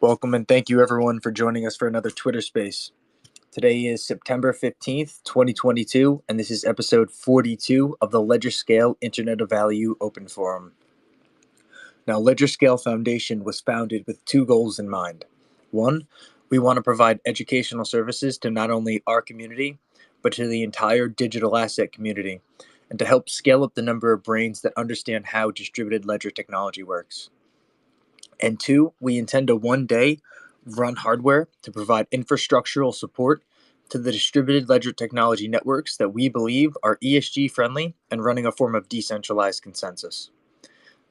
Welcome and thank you everyone for joining us for another Twitter Space. Today is September 15th, 2022, and this is episode 42 of the ledgerscale Internet of Value Open Forum. Now, ledgerscale Foundation was founded with two goals in mind. One, we want to provide educational services to not only our community, but to the entire digital asset community, and to help scale up the number of brains that understand how distributed ledger technology works. And two, we intend to one day run hardware to provide infrastructural support to the distributed ledger technology networks that we believe are ESG friendly and running a form of decentralized consensus.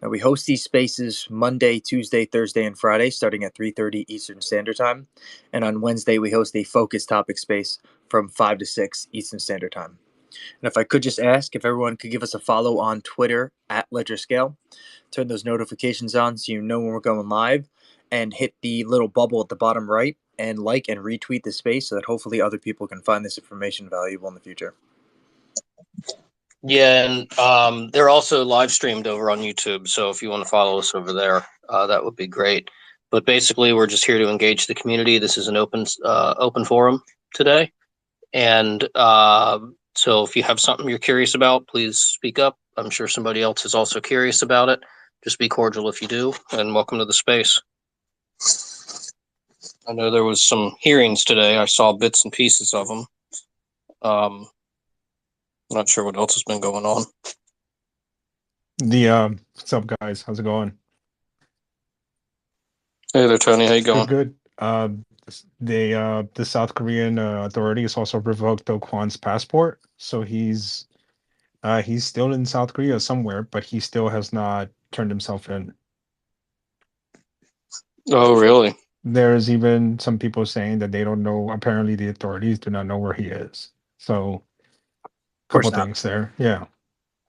Now, we host these spaces Monday, Tuesday, Thursday, and Friday starting at 3:30 Eastern Standard Time. And on Wednesday, we host a focus topic space from 5 to 6 Eastern Standard Time. And if I could just ask if everyone could give us a follow on Twitter at ledgerscale, turn those notifications on so you know when we're going live, and hit the little bubble at the bottom right and like and retweet the space so that hopefully other people can find this information valuable in the future. Yeah, and they're also live streamed over on YouTube, so if you want to follow us over there, that would be great. But basically, we're just here to engage the community. This is an open forum today, and so if you have something you're curious about, please speak up. I'm sure somebody else is also curious about it. Just be cordial if you do, and welcome to the space. I know there was some hearings today. I saw bits and pieces of them. Not sure what else has been going on. What's up, guys? How's it going? Hey there, Tony. How you going? Good. The South Korean authorities also revoked Do Kwon's passport, so he's still in South Korea somewhere, but he still has not turned himself in. Oh, really? There's even some people saying that they don't know. Apparently, the authorities do not know where he is. So, a couple things there. Yeah.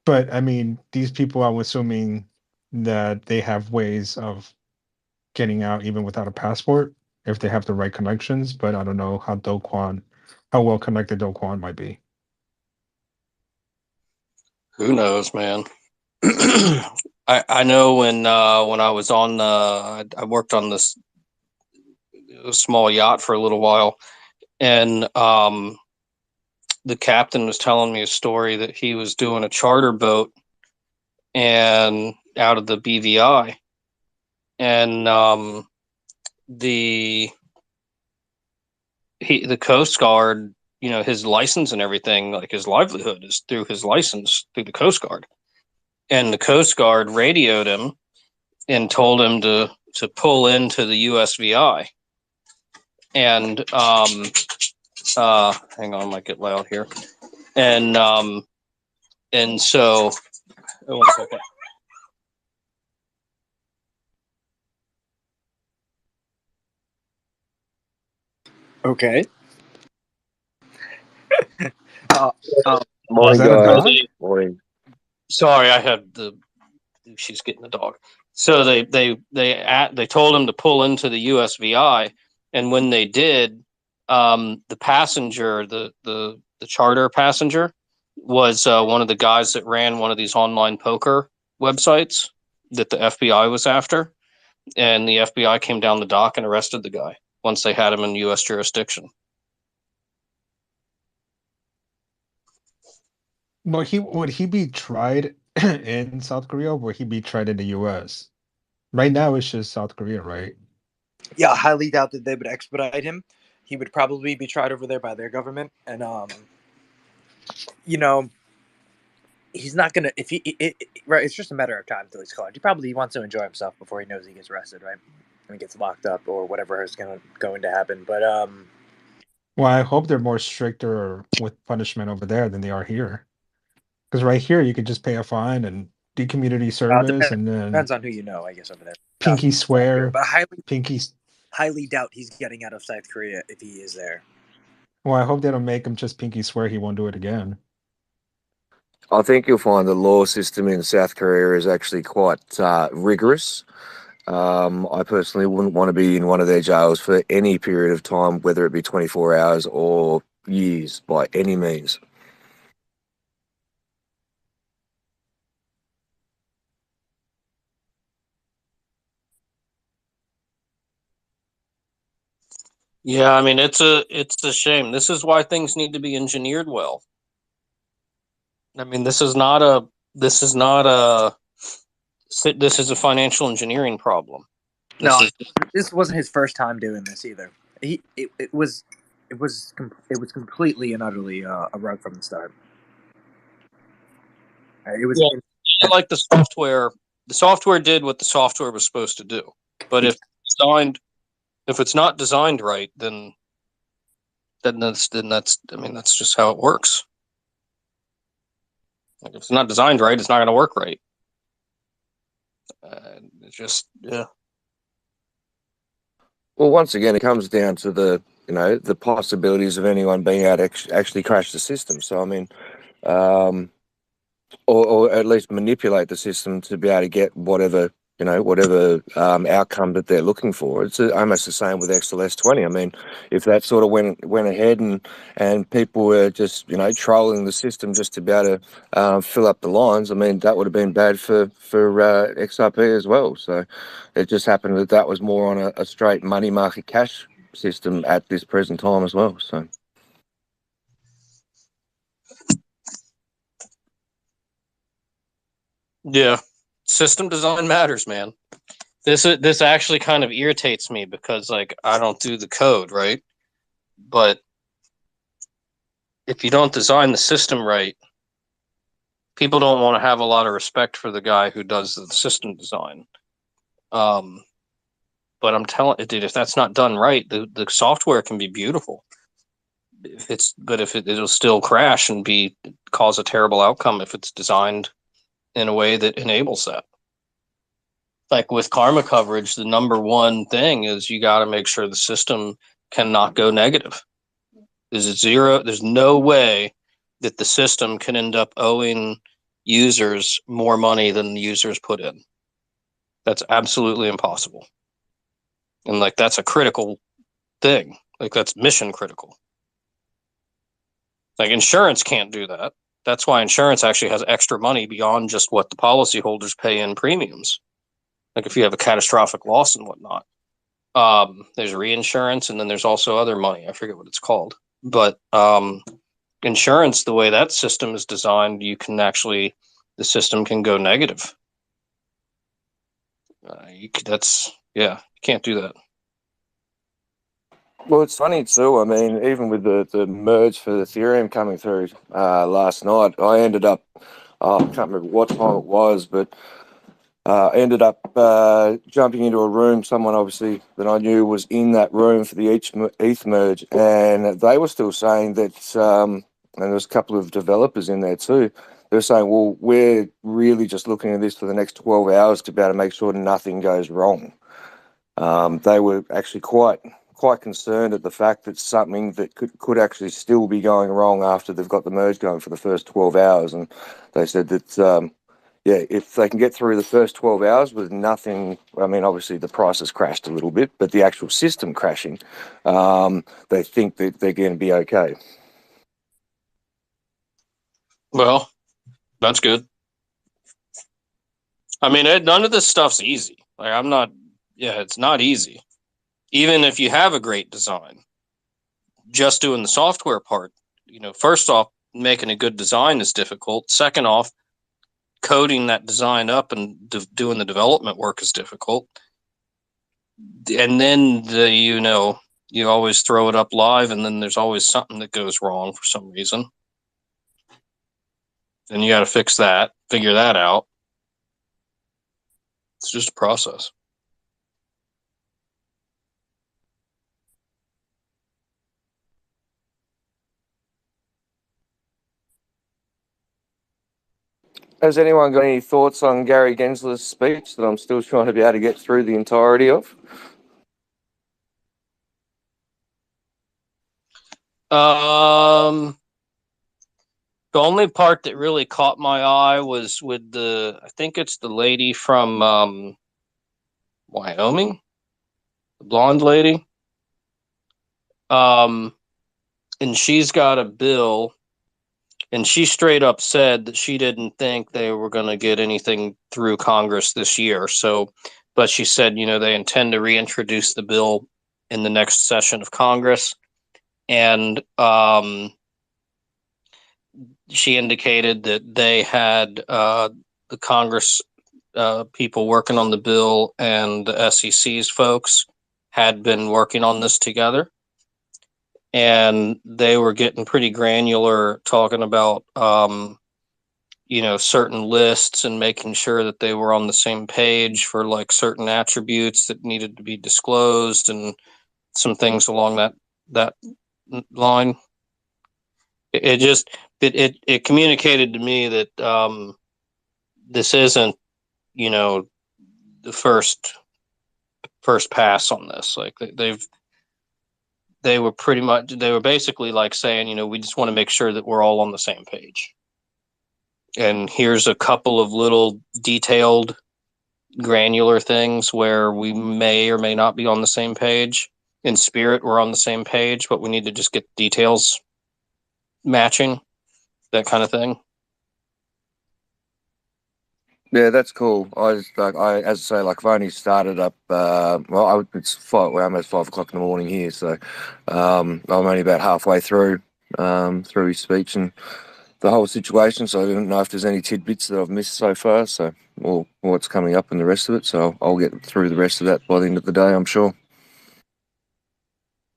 But I mean, these people, I'm assuming that they have ways of getting out even without a passport if they have the right connections. But I don't know how well connected Do Kwon might be. Who knows, man? I know when I was on, I worked on this small yacht for a little while, and the captain was telling me a story that he was doing a charter boat and out of the BVI, and the Coast Guard, you know, his license and everything, like his livelihood is through his license through the Coast Guard, and the Coast Guard radioed him and told him to pull into the USVI, and hang on, I might get loud here. And so, 1 second. Okay. Morning, guys. Morning. Sorry, I had she's getting the dog. So they told him to pull into the USVI, and when they did, the passenger, the charter passenger, was one of the guys that ran one of these online poker websites that the FBI was after, and the FBI came down the dock and arrested the guy once they had him in U.S. jurisdiction. Well, would he be tried in South Korea, or would he be tried in the U.S.? Right now, it's just South Korea, right? Yeah, I highly doubt that they would expedite him. He would probably be tried over there by their government, and you know, he's not gonna. If right, it's just a matter of time until he's caught. He probably wants to enjoy himself before he knows he gets arrested, right? And he gets locked up or whatever is going to happen. But well, I hope they're more stricter with punishment over there than they are here. Because right here, you could just pay a fine and do community service, and then depends on who you know, I guess, over there. Pinky swear, but Pinky. Highly doubt he's getting out of South Korea if he is there. Well, I hope they don't make him just pinky swear he won't do it again. I think you'll find the law system in South Korea is actually quite rigorous. I personally wouldn't want to be in one of their jails for any period of time, whether it be 24 hours or years, by any means. Yeah, I mean it's a shame. This is why things need to be engineered well. I mean, this is not a this is a financial engineering problem. No, this wasn't his first time doing this either. It was completely and utterly a rug from the start. It was Yeah, like the software. The software did what the software was supposed to do, but if it's not designed right, then that's I mean that's just how it works. Like if it's not designed right, it's not going to work right. It's just yeah. Well, once again, it comes down to the possibilities of anyone being able to actually crash the system. So, I mean, or at least manipulate the system to be able to get whatever outcome that they're looking for. It's almost the same with XLS20. I mean, if that sort of went ahead and people were just trolling the system just to be able to fill up the lines, I mean that would have been bad for XRP as well. So it just happened that was more on a straight money market cash system at this present time as well. So. Yeah, system design matters, man. This actually kind of irritates me because like I don't do the code, right? But if you don't design the system right, people don't want to have a lot of respect for the guy who does the system design. Um, but I'm telling you, dude, if that's not done right, the software can be beautiful. It'll still crash and cause a terrible outcome if it's designed in a way that enables that. Like with karma coverage, the number one thing is you got to make sure the system cannot go negative. There's no way that the system can end up owing users more money than the users put in. That's absolutely impossible. And like that's a critical thing. Like that's mission critical. Like insurance can't do that. That's why insurance actually has extra money beyond just what the policyholders pay in premiums. Like if you have a catastrophic loss and whatnot. There's reinsurance and then there's also other money. I forget what it's called. But insurance, the way that system is designed, the system can go negative. You can't do that. Well, it's funny too. I mean, even with the merge for Ethereum coming through last night, I ended up, I can't remember what time it was, but ended up jumping into a room. Someone obviously that I knew was in that room for the ETH merge, and they were still saying that, and there was a couple of developers in there too. They're saying, well, we're really just looking at this for the next 12 hours to be able to make sure nothing goes wrong. They were actually quite concerned at the fact that something that could actually still be going wrong after they've got the merge going for the first 12 hours. And they said that, if they can get through the first 12 hours with nothing, I mean, obviously the price has crashed a little bit, but the actual system crashing, they think that they're going to be okay. Well, that's good. I mean, none of this stuff's easy. Like it's not easy. Even if you have a great design, just doing the software part, first off, making a good design is difficult. Second off, coding that design up and doing the development work is difficult. And then you always throw it up live, and then there's always something that goes wrong for some reason. And you got to figure that out. It's just a process. Has anyone got any thoughts on Gary Gensler's speech that I'm still trying to be able to get through the entirety of? The only part that really caught my eye was with I think it's the lady from Wyoming, the blonde lady. And she's got a bill, and she straight up said that she didn't think they were going to get anything through Congress this year. So, but she said, they intend to reintroduce the bill in the next session of Congress. And she indicated that they had the Congress people working on the bill and the SEC's folks had been working on this together. And they were getting pretty granular talking about, certain lists and making sure that they were on the same page for like certain attributes that needed to be disclosed and some things along that line. It communicated to me that this isn't, the first pass on this. Like they were basically like saying, we just want to make sure that we're all on the same page. And here's a couple of little detailed, granular things where we may or may not be on the same page. In spirit, we're on the same page, but we need to just get details matching, that kind of thing. Yeah, that's cool. As I say, like I've only started up. It's 5. Well, I'm at 5 o'clock in the morning here, so I'm only about halfway through his speech and the whole situation. So I don't know if there's any tidbits that I've missed so far. So, or what's coming up and the rest of it. So I'll get through the rest of that by the end of the day, I'm sure.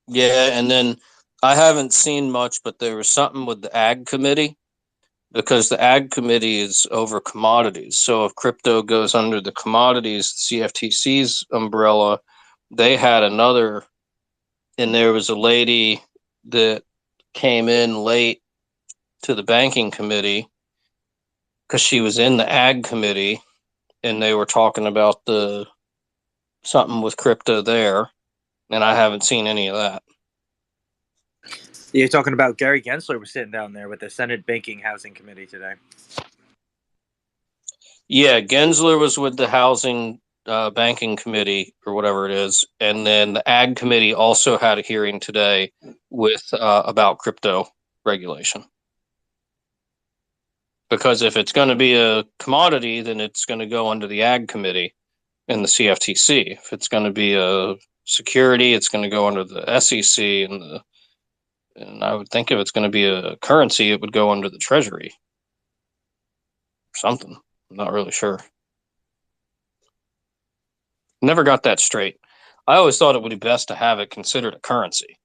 Yeah, and then I haven't seen much, but there was something with the Ag Committee, because the Ag Committee is over commodities. So if crypto goes under the commodities, CFTC's umbrella, they had another, and there was a lady that came in late to the Banking Committee because she was in the Ag Committee, and they were talking about something with crypto there, and I haven't seen any of that. You're talking about Gary Gensler was sitting down there with the Senate Banking Housing Committee today. Yeah, Gensler was with the Housing Banking Committee or whatever it is, and then the Ag Committee also had a hearing today with about crypto regulation. Because if it's going to be a commodity, then it's going to go under the Ag Committee and the CFTC. If it's going to be a security, it's going to go under the SEC, and I would think if it's going to be a currency, it would go under the Treasury or something. I'm not really sure. Never got that straight. I always thought it would be best to have it considered a currency,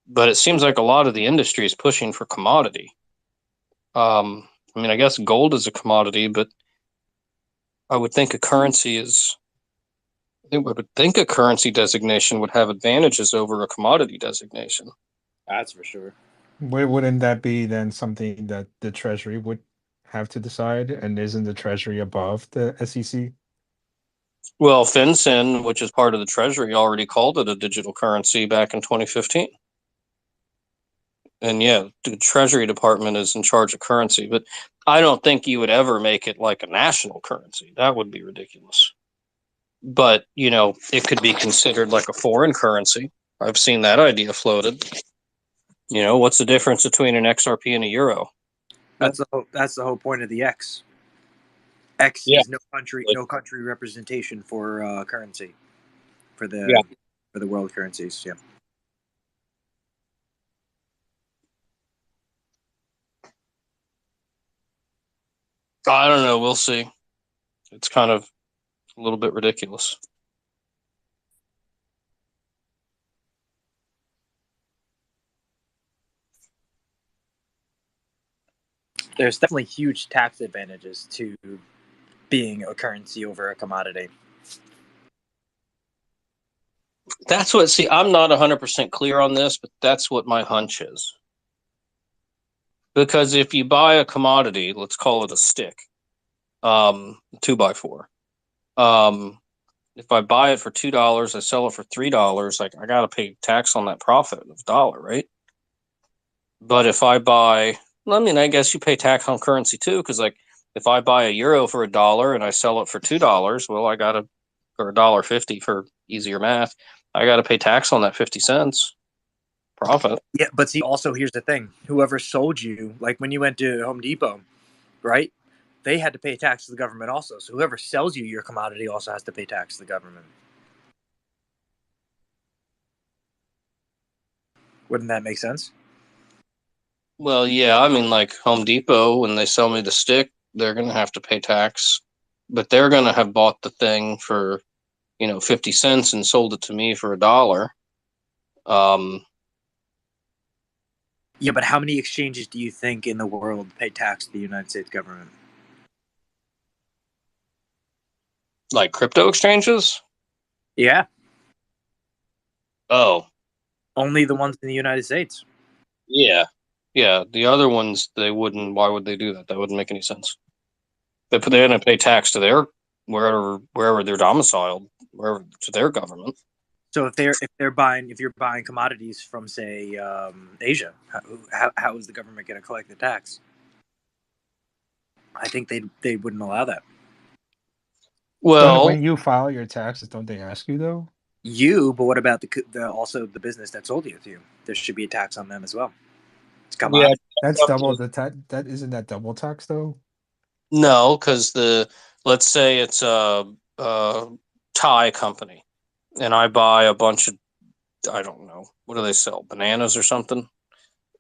but it seems like a lot of the industry is pushing for commodity. I guess gold is a commodity, but I would think a currency designation would have advantages over a commodity designation. That's for sure. Wouldn't that be then something that the Treasury would have to decide? And isn't the Treasury above the SEC? Well, FinCEN, which is part of the Treasury, already called it a digital currency back in 2015. And yeah, the Treasury Department is in charge of currency, but I don't think you would ever make it like a national currency. That would be ridiculous. But, it could be considered like a foreign currency. I've seen that idea floated. What's the difference between an XRP and a euro? That's the whole point of the X. X is no country representation for currency for the world currencies. Yeah. I don't know. We'll see. It's kind of a little bit ridiculous. There's definitely huge tax advantages to being a currency over a commodity. I'm not 100% clear on this, but that's what my hunch is. Because if you buy a commodity, let's call it a stick, 2x4. If I buy it for $2, I sell it for $3, I got to pay tax on that profit of $1, right? But if I buy I mean, I guess you pay tax on currency too, because like if I buy a euro for $1 and I sell it for $2, well, I gotta or $1.50 for easier math. I gotta pay tax on that 50 cents profit. Yeah, but see, also here's the thing: whoever sold you, like when you went to Home Depot, right? They had to pay tax to the government also. So whoever sells you your commodity also has to pay tax to the government. Wouldn't that make sense? Well, yeah, I mean, like Home Depot, when they sell me the stick, they're gonna have to pay tax, but they're gonna have bought the thing for 50 cents and sold it to me for $1. Um, Yeah, but how many exchanges do you think in the world pay tax to the United States government? like crypto exchanges? Yeah, Oh, only the ones in the United States. yeah. Yeah, the other ones they wouldn't. Why would they do that? That wouldn't make any sense. They're going to pay tax to their wherever they're domiciled, wherever to their government. So if you're buying commodities from say Asia, how is the government going to collect the tax? I think they wouldn't allow that. Don't, Well, when you file your taxes, don't they ask you though? But what about also the business that sold you to you? There should be a tax on them as well. It's yeah, commodity. That's double the tax. That isn't that double tax though. no, because let's say it's a Thai company, and I buy a bunch of I don't know what do they sell bananas or something,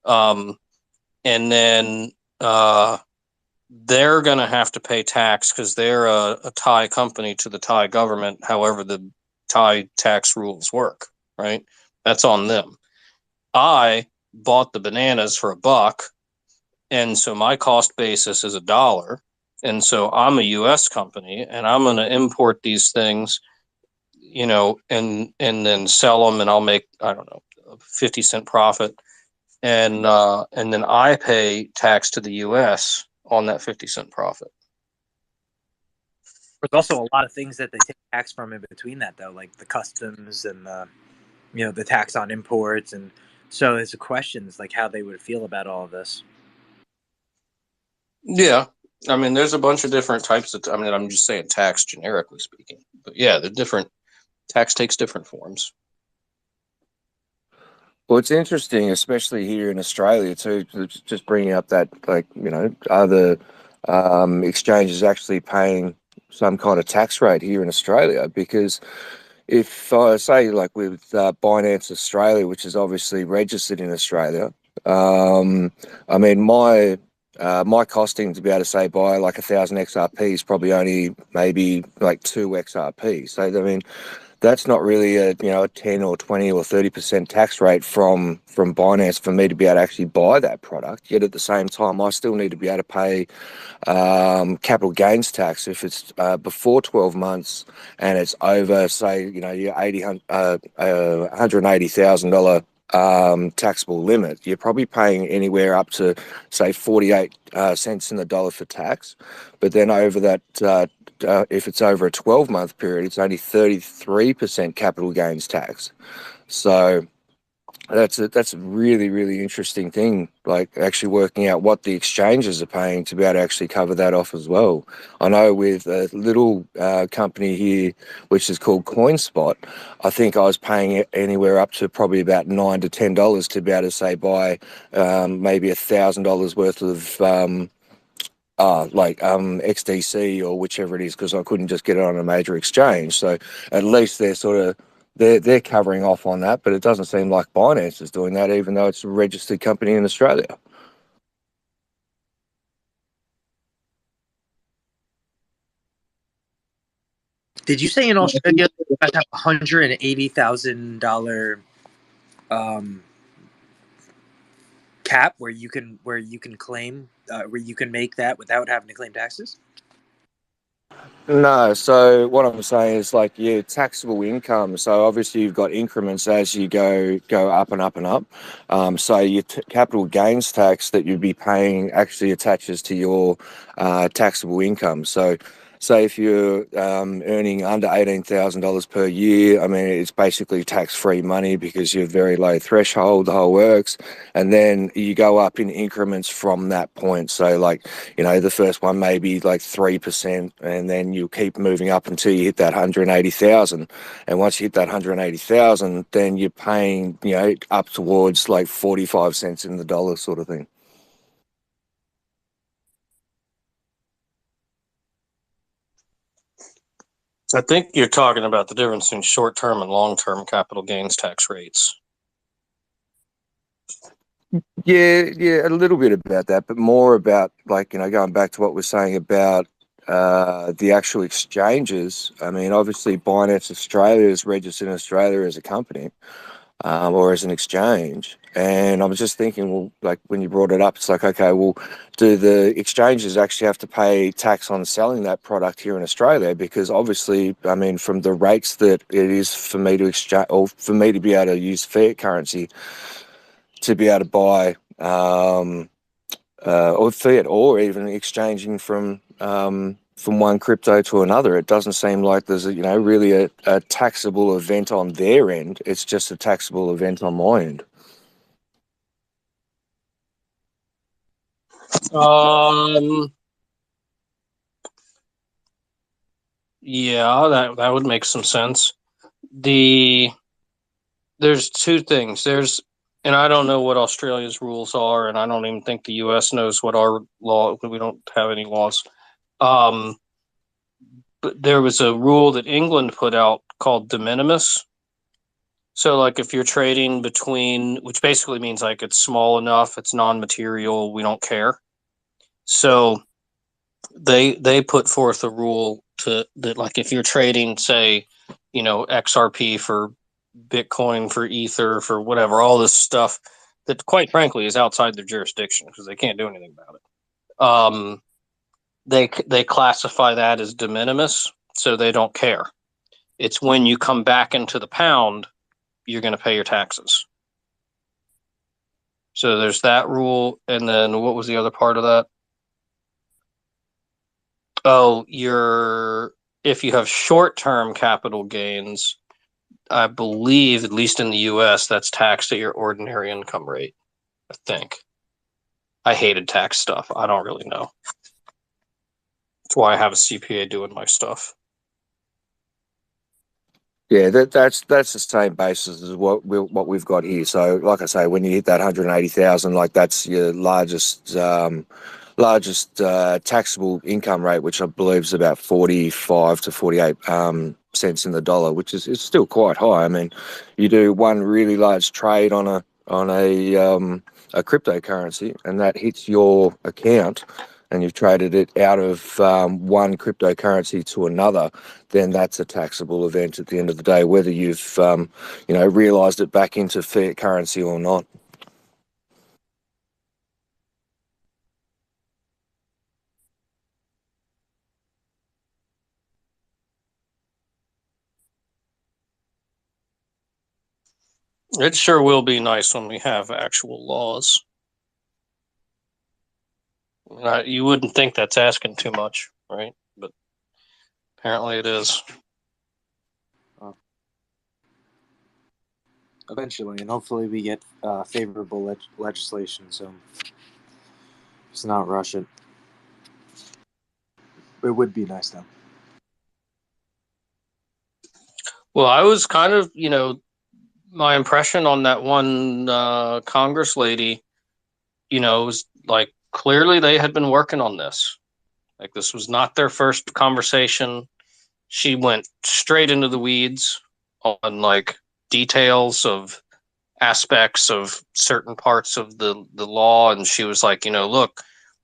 um, and then they're going to have to pay tax because they're a Thai company to the Thai government, however the Thai tax rules work, right? That's on them. I bought the bananas for $1, and so my cost basis is $1. And so I'm a US company and I'm going to import these things, and then sell them and I'll make, I don't know, a 50-cent profit. And then I pay tax to the US on that 50-cent profit. There's also a lot of things that they take tax from in between that, though, like the customs and the tax on imports, and so it's a question, is like how they would feel about all of this. Yeah. I mean, there's a bunch of different types of, I mean, I'm just saying tax generically speaking, but yeah, the different tax takes different forms. Well, it's interesting, especially here in Australia, too, just bringing up that, like, other exchanges actually paying some kind of tax rate here in Australia. Because if I say, like, with Binance Australia, which is obviously registered in Australia, I mean, my costing to be able to say buy like 1,000 XRP is probably only maybe like 2 XRP. So, I mean, that's not really a 10 or 20 or 30% tax rate from Binance for me to be able to actually buy that product. Yet at the same time, I still need to be able to pay capital gains tax if it's before 12 months and it's over, say, your $180,000 taxable limit. You're probably paying anywhere up to, say, 48 cents in the dollar for tax. But then over that, if it's over a 12-month period, it's only 33% capital gains tax. So that's a really, really interesting thing, like actually working out what the exchanges are paying to be able to actually cover that off as well. I know with a little company here, which is called CoinSpot, I think I was paying anywhere up to probably about $9 to $10 to be able to say buy maybe $1,000 worth of XDC or whichever it is, because I couldn't just get it on a major exchange. So at least they're covering off on that, but it doesn't seem like Binance is doing that, even though it's a registered company in Australia. Did you say in Australia you guys have $180,000 cap where you can claim where you can make that without having to claim taxes? No, so what I'm saying is like your taxable income. So obviously you've got increments as you go up and up and up. So your capital gains tax that you'd be paying actually attaches to your taxable income. So say if you're earning under $18,000 per year, I mean, it's basically tax-free money because you're very low threshold, the whole works. And then you go up in increments from that point. So like, you know, the first one may be like 3%, and then you keep moving up until you hit that 180,000. And once you hit that 180,000, then you're paying, you know, up towards like 45 cents in the dollar sort of thing. I think you're talking about the difference between short-term and long-term capital gains tax rates. Yeah, a little bit about that, but more about, like, you know, going back to what we're saying about the actual exchanges. I mean, obviously, Binance Australia is registered in Australia as a company or as an exchange. And I was just thinking, well, like when you brought it up, it's like, okay, well, do the exchanges actually have to pay tax on selling that product here in Australia? Because obviously, I mean, from the rates that it is for me to exchange, or for me to be able to use fiat currency to be able to buy or fiat, or even exchanging from one crypto to another, it doesn't seem like there's a, you know, really a taxable event on their end. It's just a taxable event on my end. Yeah, that would make some sense. There's two things. And I don't know what Australia's rules are, and I don't even think the U.S. knows what our law. We don't have any laws. But there was a rule that England put out called de minimis. So, like, if you're trading between, which basically means like it's small enough, it's non-material, we don't care. So they put forth a rule that like if you're trading, say, you know, XRP for Bitcoin, for Ether, for whatever, all this stuff that quite frankly is outside their jurisdiction because they can't do anything about it. They classify that as de minimis, so they don't care. It's when you come back into the pound, you're going to pay your taxes. So there's that rule, and then what was the other part of that? Oh, if you have short-term capital gains, I believe, at least in the US, that's taxed at your ordinary income rate, I think. I hated tax stuff. I don't really know. That's why I have a CPA doing my stuff. Yeah, that's the same basis as what we've got here. So, like I say, when you hit that 180,000, like that's your largest taxable income rate, which I believe is about 45 to 48 cents in the dollar, which is it's still quite high. I mean, you do one really large trade on a cryptocurrency, and that hits your account, and you've traded it out of one cryptocurrency to another, then that's a taxable event at the end of the day, whether you've realized it back into fiat currency or not. It sure will be nice when we have actual laws. You wouldn't think that's asking too much, right? But apparently it is. Eventually, and hopefully we get favorable legislation, so let's not rush it. It would be nice, though. Well, I was kind of, my impression on that one Congress lady, was like clearly they had been working on this. Like this was not their first conversation. She went straight into the weeds on like details of aspects of certain parts of the law. And she was like, look,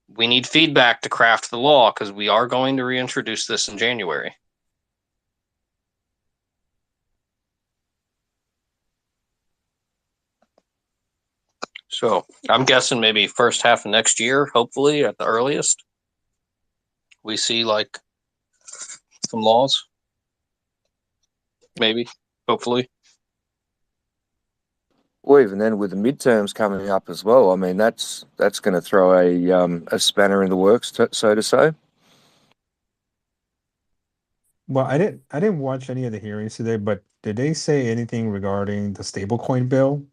we need feedback to craft the law because we are going to reintroduce this in January. So I'm guessing maybe first half of next year, hopefully at the earliest, we see like some laws. Maybe, hopefully. Well, even then, with the midterms coming up as well, I mean that's going to throw a spanner in the works, so to say. Well, I didn't watch any of the hearings today, but did they say anything regarding the stablecoin bill?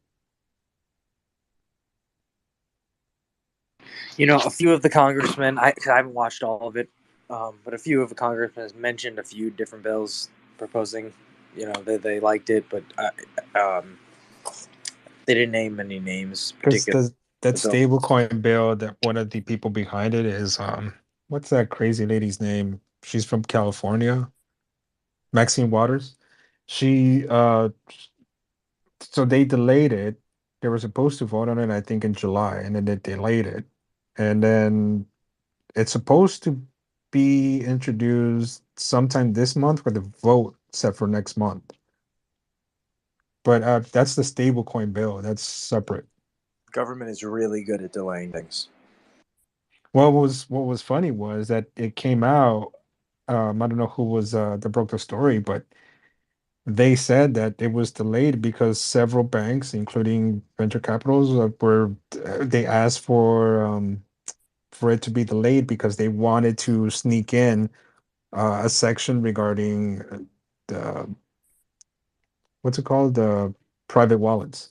A few of the congressmen, 'cause I haven't watched all of it, but a few of the congressmen mentioned a few different bills proposing. They liked it, but they didn't name any names Because particular. that So stablecoin bill, that one of the people behind it is what's that crazy lady's name? She's from California, Maxine Waters. She so they delayed it. They were supposed to vote on it, I think, in July, and then they delayed it. And then it's supposed to be introduced sometime this month with a vote set for next month. But that's the stablecoin bill. That's separate. government is really good at delaying things. What was funny was that it came out. I don't know who was that broke the story, but they said that it was delayed because several banks, including venture capitals, they asked for it to be delayed because they wanted to sneak in a section regarding the what's it called, the private wallets.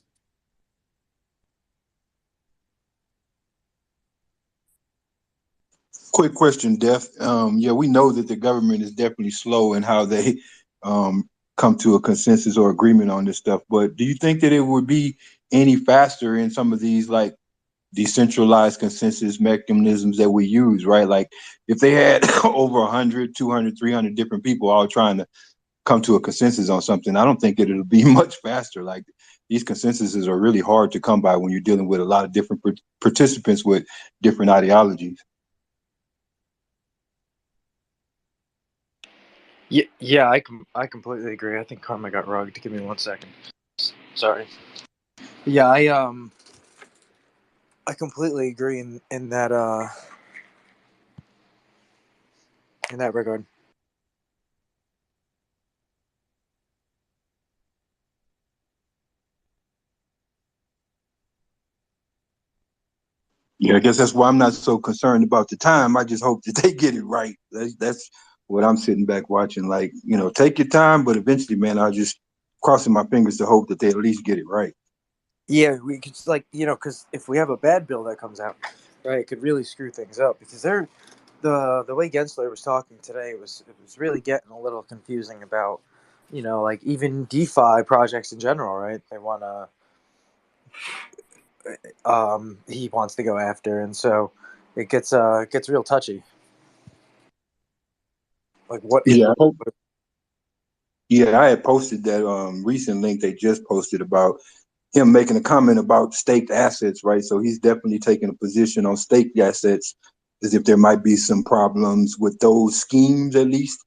Quick question, Def. Yeah, we know that the government is definitely slow in how they come to a consensus or agreement on this stuff. But do you think that it would be any faster in some of these like decentralized consensus mechanisms that we use, right? Like if they had over 100, 200, 300 different people all trying to come to a consensus on something, I don't think that it'll be much faster. Like these consensuses are really hard to come by when you're dealing with a lot of different participants with different ideologies. Yeah, I completely agree. I think Karma got rugged. Give me 1 second. Sorry. Yeah, I completely agree in that regard. Yeah, I guess that's why I'm not so concerned about the time. I just hope that they get it right. That's what I'm sitting back watching. Like, take your time, but eventually, man, I'll just crossing my fingers to hope that they at least get it right. Yeah, we could because if we have a bad bill that comes out, right, it could really screw things up because the way Gensler was talking today it was really getting a little confusing about like even DeFi projects in general, right? They want to he wants to go after, and so it gets real touchy. Like what is Yeah, yeah. I had posted that recent link they just posted about him making a comment about staked assets, right? So he's definitely taking a position on staked assets as if there might be some problems with those schemes at least.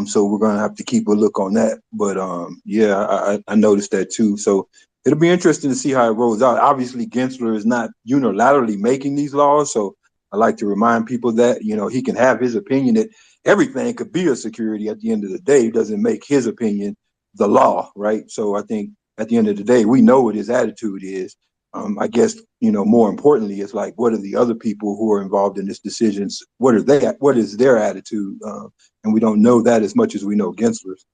So we're gonna have to keep a look on that. But yeah, I noticed that too. So it'll be interesting to see how it rolls out. Obviously, Gensler is not unilaterally making these laws, so I like to remind people that he can have his opinion that everything could be a security at the end of the day. It doesn't make his opinion the law, right? So I think at the end of the day, we know what his attitude is. I guess more importantly, it's like, what are the other people who are involved in this decisions? What are they? What is their attitude? And we don't know that as much as we know Gensler's.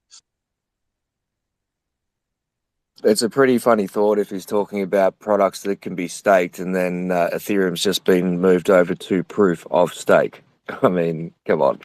It's a pretty funny thought if he's talking about products that can be staked and then Ethereum's just been moved over to proof of stake. I mean, come on.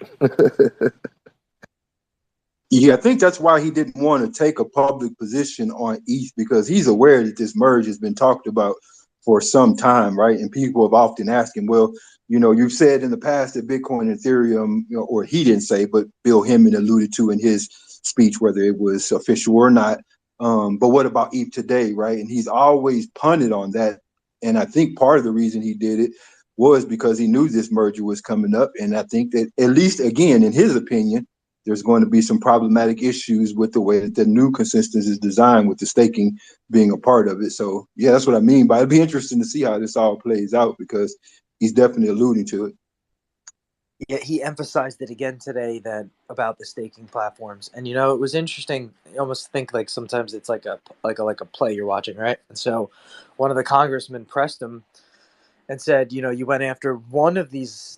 Yeah, I think that's why he didn't want to take a public position on ETH because he's aware that this merge has been talked about for some time, right? And people have often asked him, well, you've said in the past that Bitcoin and Ethereum, or he didn't say, but Bill Hinman alluded to in his speech, whether it was official or not. But what about ETH today, right? And he's always punted on that. And I think part of the reason he did it was because he knew this merger was coming up. And I think that, at least again, in his opinion, there's going to be some problematic issues with the way that the new consensus is designed, with the staking being a part of it. So yeah, that's what I mean. But it'd be interesting to see how this all plays out because he's definitely alluding to it. Yeah, he emphasized it again today that about the staking platforms, and it was interesting. You almost think like sometimes it's like a play you're watching, right? And so, one of the congressmen pressed him and said, you went after one of these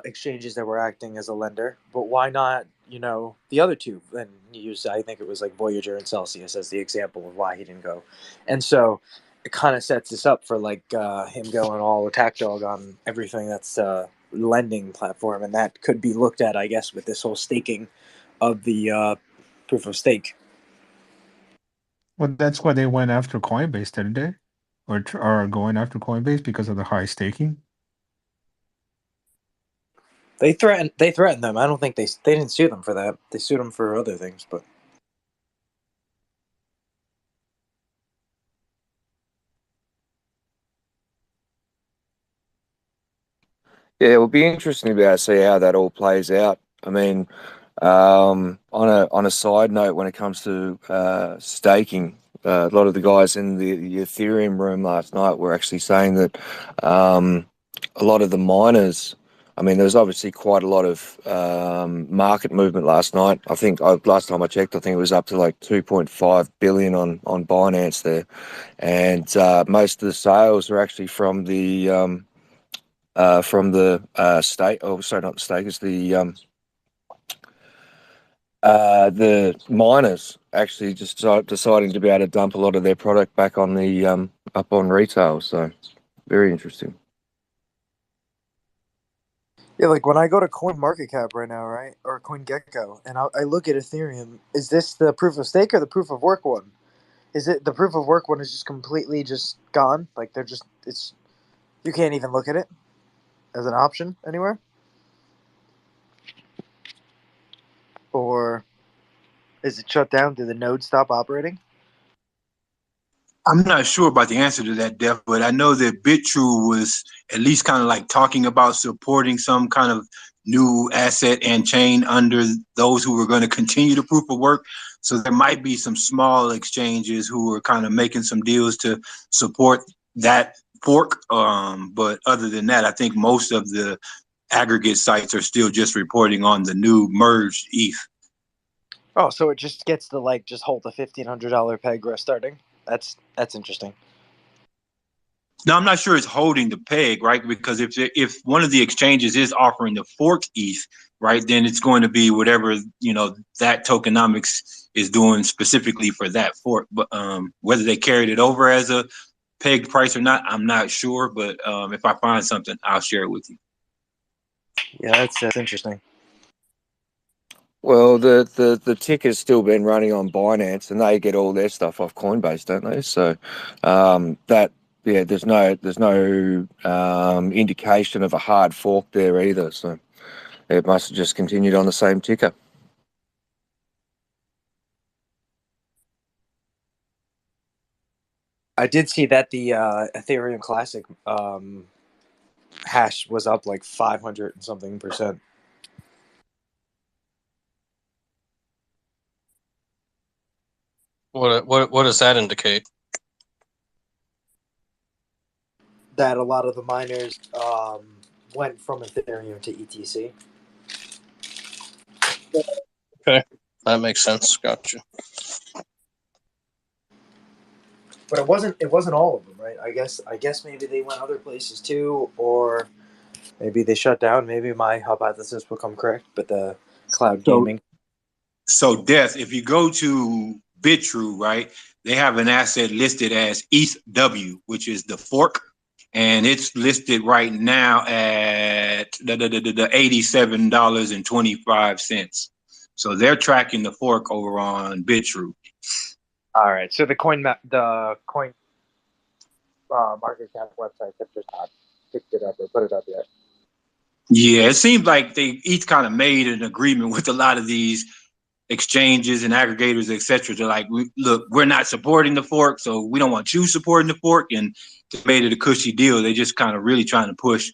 exchanges that were acting as a lender, but why not, the other two, and you use, I think it was like Voyager and Celsius as the example of why he didn't go. And so it kind of sets this up for like him going all attack dog on everything that's lending platform, and that could be looked at, I guess, with this whole staking of the proof of stake. Well, that's why they went after Coinbase, didn't they? Or are going after Coinbase because of the high staking? They threatened them. I don't think they didn't sue them for that. They sued them for other things, but Yeah, it will be interesting to be able to see how that all plays out. I mean, on a side note, when it comes to staking, a lot of the guys in the Ethereum room last night were actually saying that a lot of the miners. I mean, there's obviously quite a lot of market movement last night. I think last time I checked, I think it was up to like 2.5 billion on Binance there, and most of the sales are actually from the state. Oh, sorry, not the state. It's the miners actually just deciding to be able to dump a lot of their product back on the up on retail. So very interesting. yeah, like when I go to CoinMarketCap right now, right, or CoinGecko, and I look at Ethereum, is this the proof of stake or the proof of work one? Is it the proof of work one is just completely just gone? Like it's you can't even look at it as an option anywhere, or is it shut down? Did the node stop operating? I'm not sure about the answer to that, Def, but I know that BitTrue was at least kind of like talking about supporting some kind of new asset and chain under those who were going to continue the proof of work. So there might be some small exchanges who are kind of making some deals to support that fork. But other than that, I think most of the aggregate sites are still just reporting on the new merged ETH. Oh, so it just gets to like just hold the $1,500 peg starting. That's interesting. No, I'm not sure it's holding the peg, right? Because if one of the exchanges is offering the fork ETH, right, then it's going to be whatever that tokenomics is doing specifically for that fork. But whether they carried it over as a pegged price or not, I'm not sure. But if I find something, I'll share it with you. Yeah, that's interesting. Well, the tick has still been running on Binance, and they get all their stuff off Coinbase, don't they? So there's no indication of a hard fork there either. So it must have just continued on the same ticker. I did see that the Ethereum Classic hash was up like 500 and something percent. What does that indicate? That a lot of the miners went from Ethereum to ETC. Okay, that makes sense. Gotcha. But it wasn't all of them, right? I guess maybe they went other places too, or maybe they shut down. Maybe my hypothesis will come correct, but the cloud gaming. So, Death, if you go to BitTrue, right, they have an asset listed as ETHW, which is the fork, and it's listed right now at the $87.25. So they're tracking the fork over on BitTrue. All right. So the coin market cap websites have just not picked it up or put it up yet. Yeah, it seems like they each kind of made an agreement with a lot of these exchanges and aggregators, etc. To like, look, we're not supporting the fork, so we don't want you supporting the fork, and they made it a cushy deal. They just kind of really trying to push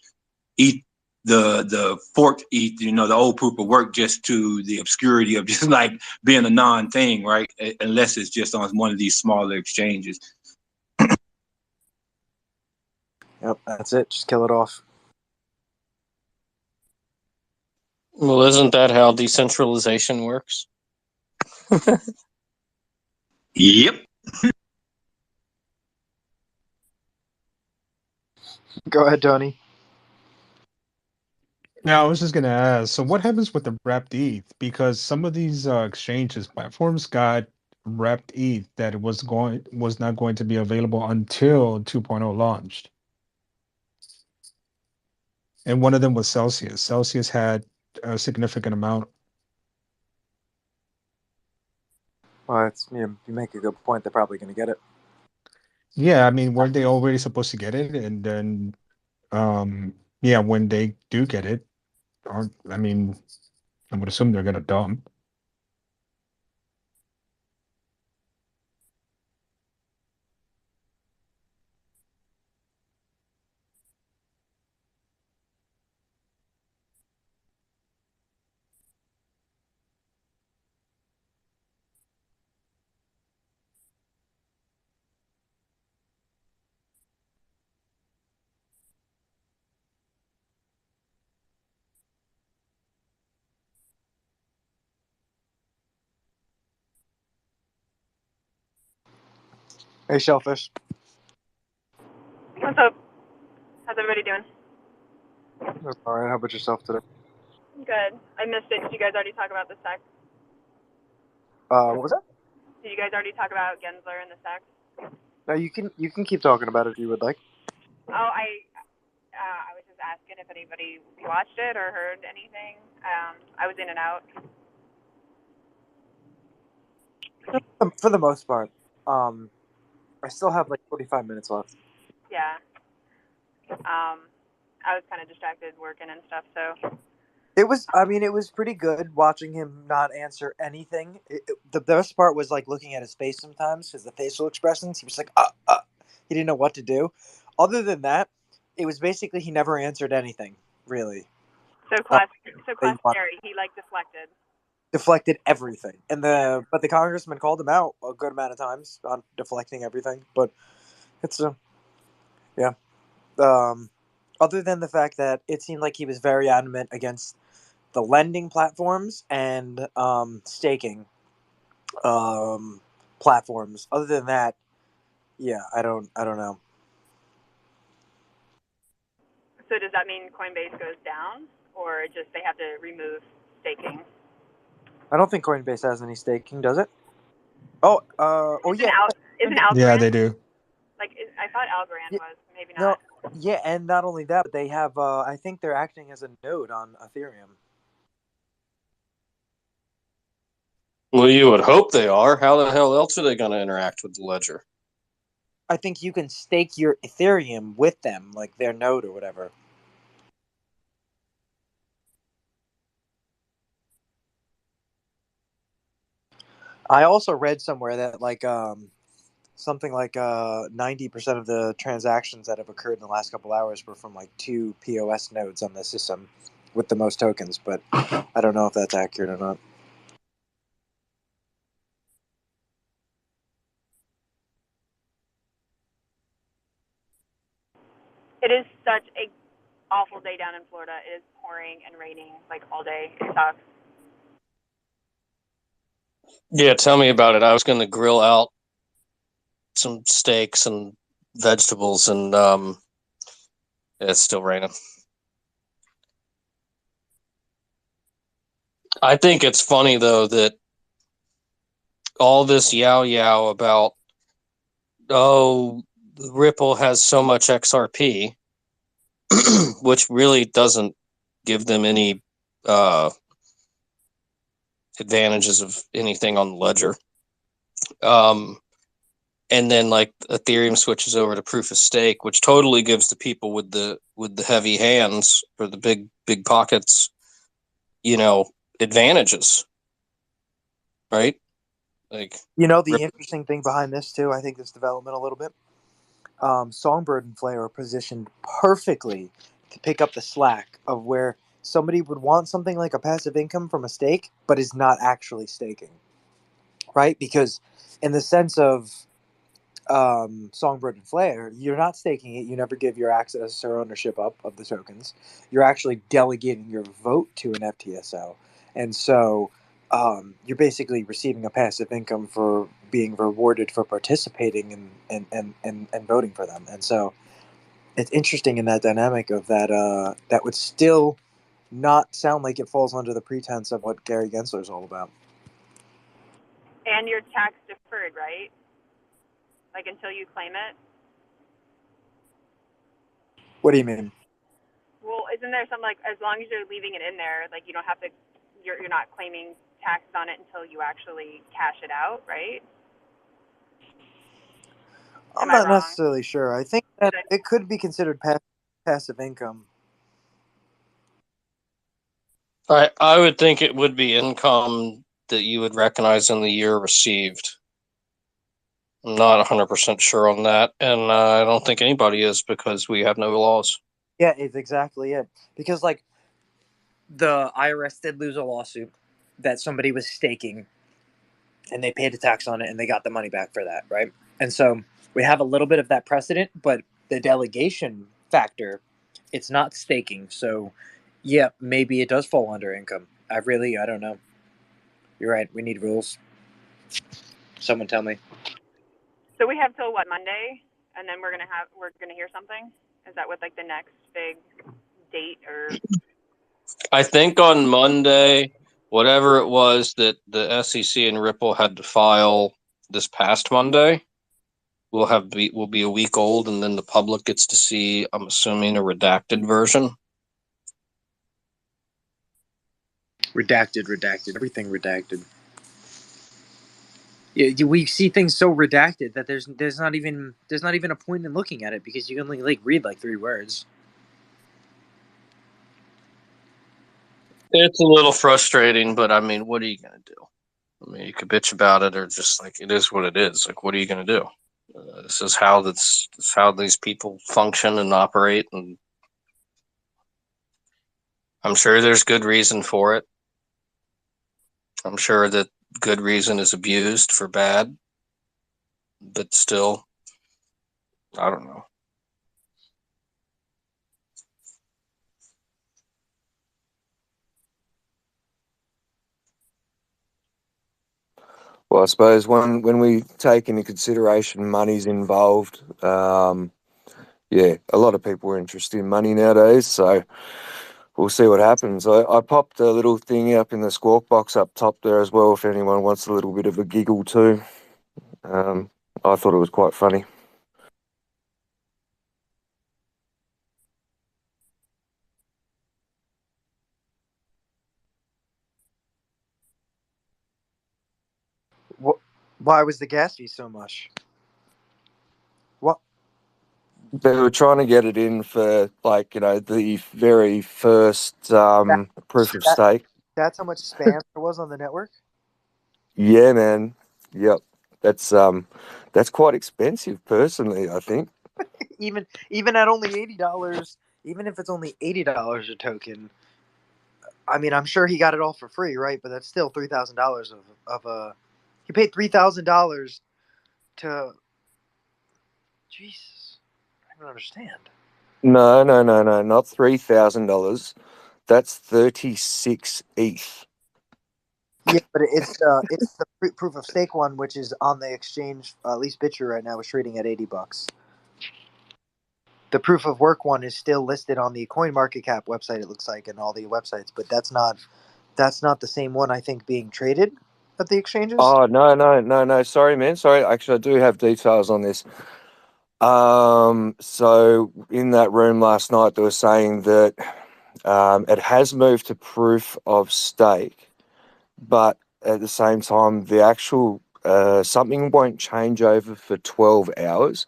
ETH, the forked ETH, the old proof of work, just to the obscurity of just like being a non-thing, right? Unless it's just on one of these smaller exchanges. Yep, that's it. Just kill it off. Well, isn't that how decentralization works? Yep. Go ahead, Tony. Now, I was just gonna ask, so what happens with the wrapped ETH? Because some of these exchanges platforms got wrapped ETH that it was not going to be available until 2.0 launched. And one of them was Celsius. Celsius had a significant amount. Well, you make a good point. They're probably going to get it. Yeah, I mean, weren't they already supposed to get it? And then, yeah, when they do get it, aren't I mean, I would assume they're gonna dump. Hey, Shellfish. What's up? How's everybody doing? All right. How about yourself today? Good. I missed it. Did you guys already talk about the sex? What was that? Did you guys already talk about Gensler and the sex? No, you can keep talking about it if you would like. Oh, I was just asking if anybody watched it or heard anything. I was in and out. For the most part, I still have like 45 minutes left. Yeah. I was kind of distracted working and stuff, so. It was pretty good watching him not answer anything. The best part was like looking at his face sometimes because the facial expressions. He was like, he didn't know what to do. Other than that, it was basically he never answered anything really. So classic Gary, he like Deflected everything, but the congressman called him out a good amount of times on deflecting everything. But it's yeah. Other than the fact that it seemed like he was very adamant against the lending platforms and staking platforms. Other than that, yeah, I don't know. So does that mean Coinbase goes down, or just they have to remove staking? I don't think Coinbase has any staking, does it? Oh, yeah. Isn't Algorand? Yeah, they do. Like, I thought Algorand was. Maybe No, not. yeah, and not only that, but they have. I think they're acting as a node on Ethereum. Well, you would hope they are. How the hell else are they going to interact with the ledger? I think you can stake your Ethereum with them, like their node or whatever. I also read somewhere that something like 90% of the transactions that have occurred in the last couple hours were from like 2 POS nodes on the system with the most tokens, but I don't know if that's accurate or not. It is such a awful day down in Florida. It is pouring and raining like all day. It sucks. Yeah, tell me about it. I was going to grill out some steaks and vegetables, and it's still raining. I think it's funny though that all this yow about Ripple has so much XRP, which really doesn't give them any advantages of anything on the ledger. And then like Ethereum switches over to proof of stake, which totally gives the people with the heavy hands or the big pockets, advantages, right? Like, The interesting thing behind this too, I think this development a little bit. Songbird and Flare are positioned perfectly to pick up the slack of where somebody would want something like a passive income from a stake, but is not actually staking, right? Because in the sense of Songbird and Flare, you're not staking it. You never give your access or ownership up of the tokens. You're actually delegating your vote to an FTSO, and so you're basically receiving a passive income for being rewarded for participating and voting for them. And so it's interesting in that dynamic of that that would still not sound like it falls under the pretense of what Gary Gensler is all about. And you're tax deferred, right? Like until you claim it? What do you mean? Well, isn't there something like as long as you're leaving it in there, like you don't have to, you're not claiming taxes on it until you actually cash it out, right? I'm Am I not wrong? necessarily sure. I think that it could be considered passive income. I would think it would be income that you would recognize in the year received. I'm not 100% sure on that, and I don't think anybody is because we have no laws. Yeah, it's exactly it. Because like the IRS did lose a lawsuit that somebody was staking, and they paid a tax on it, and they got the money back for that, right? And so we have a little bit of that precedent, but the delegation factor, it's not staking. So yeah, maybe it does fall under income. I don't know. You're right. We need rules. Someone tell me. So we have till what, Monday, and then we're gonna hear something. Is that what like the next big date or? I think on Monday, whatever it was that the SEC and Ripple had to file this past Monday, will be a week old, and then the public gets to see, I'm assuming, a redacted version. Redacted, everything redacted. Yeah, we see things so redacted that there's not even a point in looking at it because you can only like read like 3 words. It's a little frustrating, but I mean, what are you going to do? I mean, you could bitch about it or just like it is what it is. Like, what are you going to do? This is how these people function and operate, and I'm sure there's good reason for it. I'm sure that good reason is abused for bad, but still, I don't know. Well, I suppose when we take into consideration money's involved, yeah, a lot of people are interested in money nowadays, so we'll see what happens. I popped a little thing up in the squawk box up top there as well if anyone wants a little bit of a giggle too. I thought it was quite funny. Why was the gas fee so much? What? They were trying to get it in for the very first proof of That, stake. that's how much spam there was on the network. Yeah, man. Yep. That's quite expensive personally, I think. even at only $80, even if it's only $80 a token. I mean, I'm sure he got it all for free, right? But that's still $3,000 of a. He paid $3,000 to. Jesus, I don't understand. No, not $3,000. That's 36 ETH. Yeah, but it's the proof of stake one, which is on the exchange. At least Bitcher right now is trading at $80. The proof of work one is still listed on the CoinMarketCap website. It looks like, and all the websites, but that's not the same one. I think being traded at the exchanges. Oh, no. Sorry, man. Sorry. Actually, I do have details on this. So in that room last night, they were saying that it has moved to proof of stake, but at the same time, the actual something won't change over for 12 hours.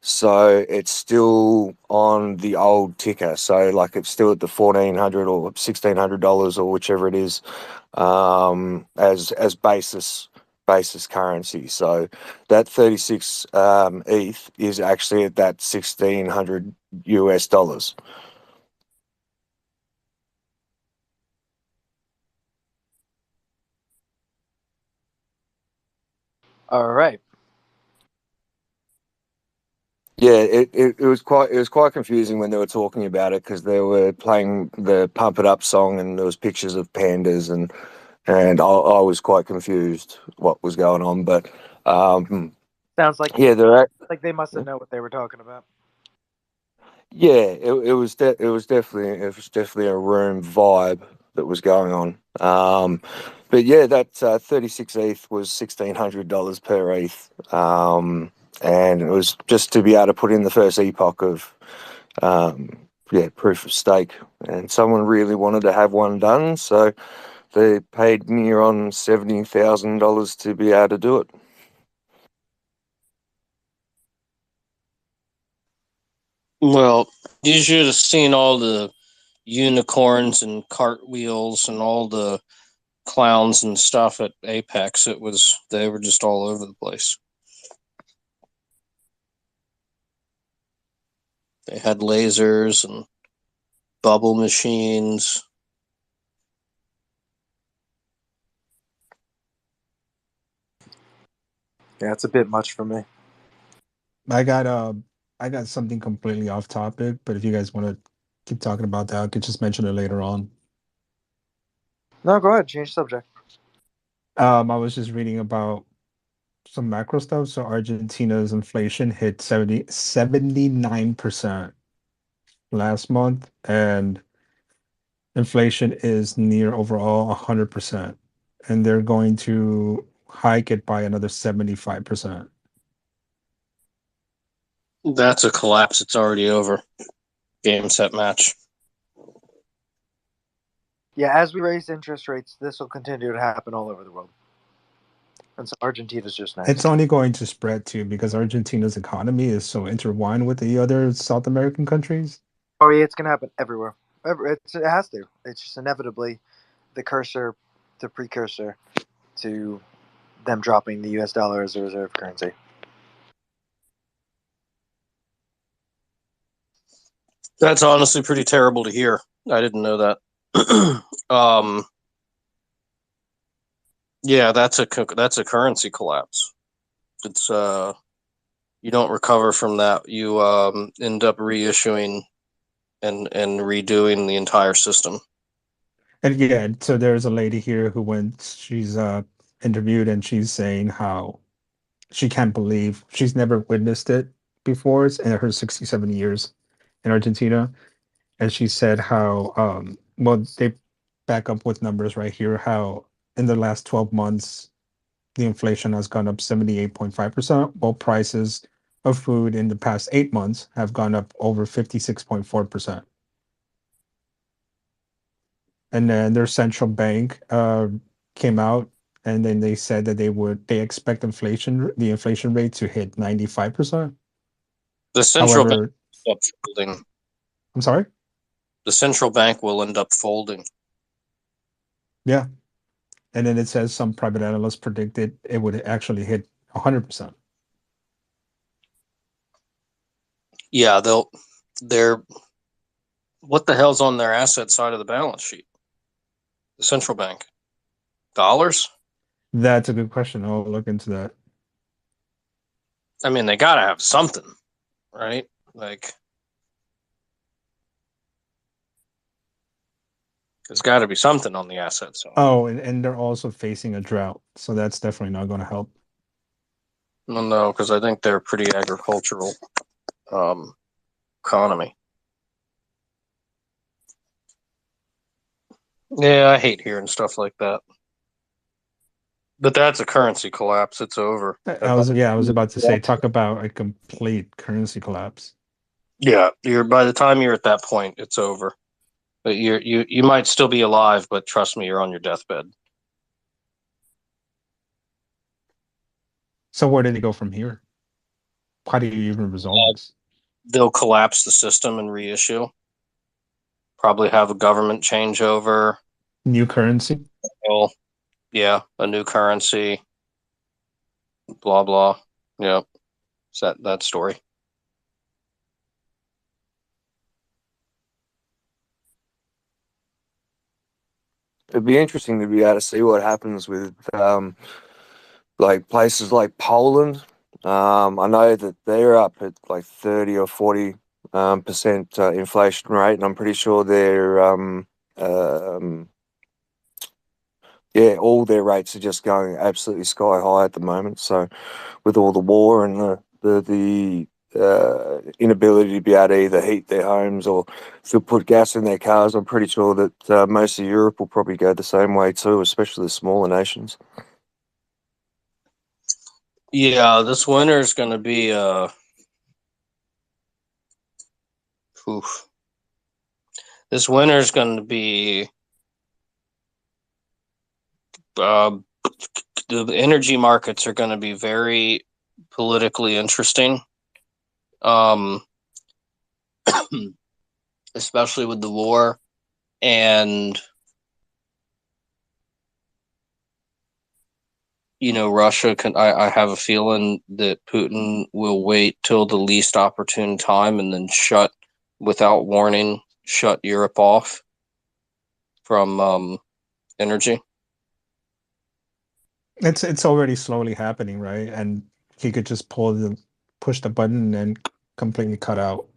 So it's still on the old ticker. So like it's still at the $1,400 or $1,600 or whichever it is as basis currency. So that 36 ETH is actually at that $1,600. All right. Yeah, it was quite confusing when they were talking about it because they were playing the Pump It Up song and there was pictures of pandas and I was quite confused what was going on. But Sounds like yeah, like they must have known what they were talking about. Yeah, it was definitely a room vibe that was going on. But yeah, that 36 ETH was $1,600 per ETH, and it was just to be able to put in the first epoch of proof of stake. And someone really wanted to have one done, so they paid near on $70,000 to be able to do it. Well, you should have seen all the unicorns and cartwheels and all the clowns and stuff at Apex. They were just all over the place. They had lasers and bubble machines. Yeah, it's a bit much for me. I got something completely off topic, but if you guys want to keep talking about that, I could just mention it later on. No, go ahead. Change subject. I was just reading about some macro stuff. So Argentina's inflation hit 79% last month, and inflation is near overall 100%. And they're going to hike it by another 75%. That's a collapse. It's already over. Game, set, match. Yeah, as we raise interest rates, this will continue to happen all over the world. And so Argentina's just next. It's only going to spread too because Argentina's economy is so intertwined with the other South American countries. Oh yeah, it's gonna happen everywhere. It has to. It's just inevitably the precursor to them dropping the U.S. dollar as a reserve currency. That's honestly pretty terrible to hear. I didn't know that. Yeah, that's a currency collapse. It's you don't recover from that. You end up reissuing and redoing the entire system. And yeah, so there's a lady here who she's interviewed, and she's saying how she can't believe she's never witnessed it before. It's in her 67 years in Argentina. And she said how well, they back up with numbers right here, how in the last 12 months the inflation has gone up 78.5%, while prices of food in the past 8 months have gone up over 56.4%. And then their central bank came out, and then they said that they expect the inflation rate to hit 95%. The central bank However, will end up folding. I'm sorry? The central bank will end up folding. Yeah. And then it says some private analysts predicted it would actually hit 100%. Yeah, they're what the hell's on their asset side of the balance sheet? The central bank. Dollars? That's a good question. I'll look into that. I mean, they gotta have something, right? Like, there's got to be something on the asset side. Oh, and they're also facing a drought, so that's definitely not going to help. Well, no, because I think they're a pretty agricultural economy. Yeah, I hate hearing stuff like that. But that's a currency collapse. It's over. I was about to say, talk about a complete currency collapse. Yeah, by the time you're at that point, it's over. But you might still be alive, but trust me, you're on your deathbed. So where did they go from here? How do you even resolve this? They'll collapse the system and reissue. Probably have a government changeover. New currency? Well, yeah, a new currency. Blah blah. Yeah, it's that story. It'd be interesting to be able to see what happens with like places like Poland. I know that they're up at like 30 or 40 percent inflation rate, and I'm pretty sure they're all their rates are just going absolutely sky high at the moment. So with all the war and the inability to be able to either heat their homes or to put gas in their cars. I'm pretty sure that most of Europe will probably go the same way too, especially the smaller nations. Yeah, this winter is going to be oof. This winter is going to be the energy markets are going to be very politically interesting. Especially with the war, and Russia can. I have a feeling that Putin will wait till the least opportune time and then without warning, shut Europe off from energy. It's already slowly happening, right? And he could just push the button and completely cut out.